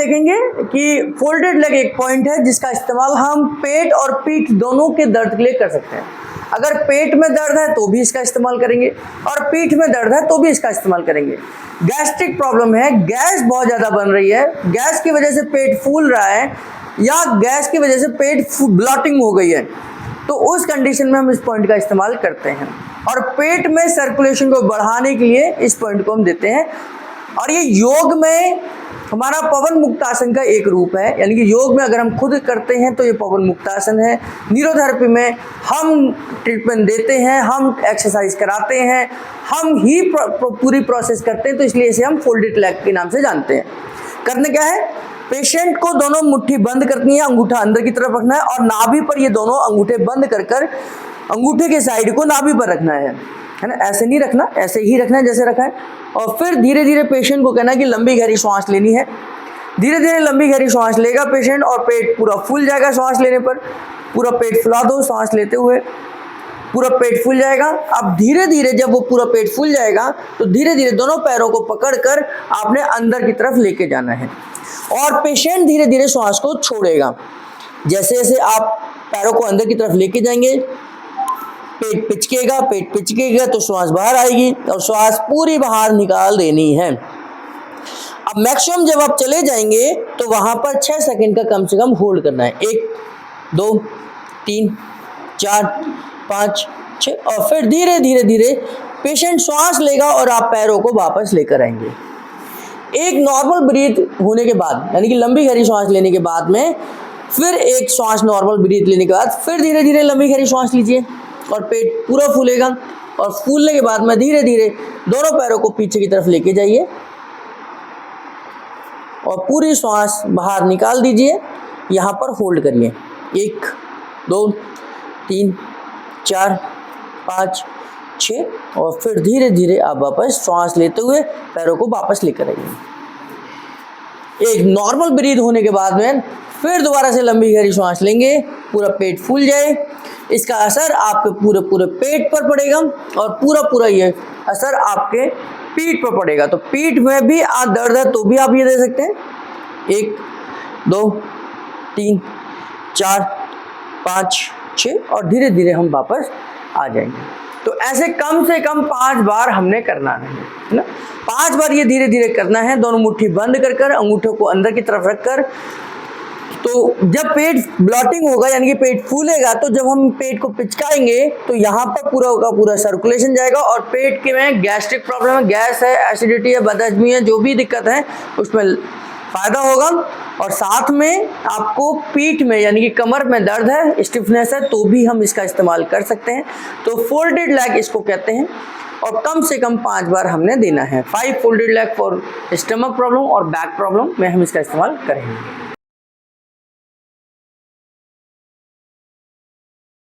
देखेंगे कि folded leg एक पॉइंट है जिसका इस्तेमाल हम पेट और पीठ दोनों के दर्द के लिए कर सकते हैं। अगर पेट में दर्द है तो भी इसका इस्तेमाल करेंगे और पीठ में दर्द है तो भी इसका इस्तेमाल करेंगे। गैस्ट्रिक प्रॉब्लम है, गैस बहुत ज़्यादा बन रही है, गैस की वजह से पेट फूल रहा है या गैस की वजह से पेट ब्लॉटिंग हो गई है, तो उस कंडीशन में हम इस पॉइंट का इस्तेमाल करते हैं। और पेट में सर्कुलेशन को बढ़ाने के लिए इस पॉइंट को हम देते हैं। और ये योग में हमारा पवन मुक्तासन का एक रूप है, यानी कि योग में अगर हम खुद करते हैं तो ये पवन मुक्तासन है। न्यूरोथेरेपी में हम ट्रीटमेंट देते हैं, हम एक्सरसाइज कराते हैं, हम ही पूरी प्रोसेस करते हैं, तो इसलिए इसे हम फोल्डेड लेग के नाम से जानते हैं। करने क्या है, पेशेंट को दोनों मुट्ठी बंद करनी है, अंगूठा अंदर की तरफ रखना है और नाभि पर ये दोनों अंगूठे बंद कर अंगूठे के साइड को नाभि पर रखना है ना। ऐसे नहीं रखना, ऐसे ही रखना है जैसे रखा है। और फिर धीरे धीरे पेशेंट को कहना है कि लंबी गहरी श्वास लेनी है। धीरे धीरे लंबी गहरी श्वास लेगा पेशेंट और पेट पूरा फूल जाएगा। श्वास लेने पर पूरा पेट फुला दो, श्वास लेते हुए पूरा पेट फूल जाएगा। अब धीरे धीरे जब वो पूरा पेट फूल जाएगा तो धीरे धीरे दोनों पैरों को पकड़कर आपने अंदर की तरफ लेके जाना है और पेशेंट धीरे धीरे श्वास को छोड़ेगा। जैसे जैसे आप पैरों को अंदर की तरफ लेके जाएंगे, पेट पिचकेगा तो श्वास बाहर आएगी और श्वास पूरी बाहर निकाल देनी है। अब मैक्सिमम जब आप चले जाएंगे तो वहां पर 6 सेकंड का कम से कम होल्ड करना है। 1 2 3 4 5 6 और फिर धीरे धीरे पेशेंट श्वास लेगा और आप पैरों को वापस लेकर आएंगे। एक नॉर्मल ब्रीथ होने के बाद, यानी कि लंबी गहरी श्वास लेने के बाद में फिर एक श्वास नॉर्मल ब्रीथ लेने के बाद फिर धीरे धीरे लंबी गहरी श्वास लीजिए और पेट पूरा फूलेगा। और फूलने के बाद में धीरे धीरे दोनों पैरों को पीछे की तरफ लेके जाइए और पूरी श्वास बाहर निकाल दीजिए। यहाँ पर होल्ड करिए 1 2 3 4 5 6 और फिर धीरे धीरे आप वापस श्वास लेते हुए पैरों को वापस लेकर आइए। एक नॉर्मल ब्रीथ होने के बाद में फिर दोबारा से लंबी गहरी श्वास लेंगे, पूरा पेट फूल जाए। इसका असर आपके पूरे पेट पर पड़ेगा और पूरा ये असर आपके पीठ पर पड़ेगा। तो पीठ में भी दर्द है तो भी आप ये दे सकते हैं। 1 2 3 4 5 6 और धीरे धीरे हम वापस आ जाएंगे। तो ऐसे कम से कम 5 बार हमने करना है ना। 5 बार ये धीरे धीरे करना है, दोनों मुट्ठी बंद कर अंगूठों को अंदर की तरफ रखकर। तो जब पेट ब्लॉटिंग होगा यानी कि पेट फूलेगा तो जब हम पेट को पिचकाएंगे तो यहाँ पर पूरा का पूरा सर्कुलेशन जाएगा और पेट के में गैस्ट्रिक प्रॉब्लम है, गैस है, एसिडिटी है, बदहजमी है, जो भी दिक्कत है उसमें फ़ायदा होगा। और साथ में आपको पीठ में यानी कि कमर में दर्द है, स्टिफनेस है, तो भी हम इसका इस्तेमाल कर सकते हैं। तो फोल्डेड लेग इसको कहते हैं और कम से कम 5 बार हमने देना है। 5 folded leg for stomach problem और बैक प्रॉब्लम में हम इसका इस्तेमाल करेंगे।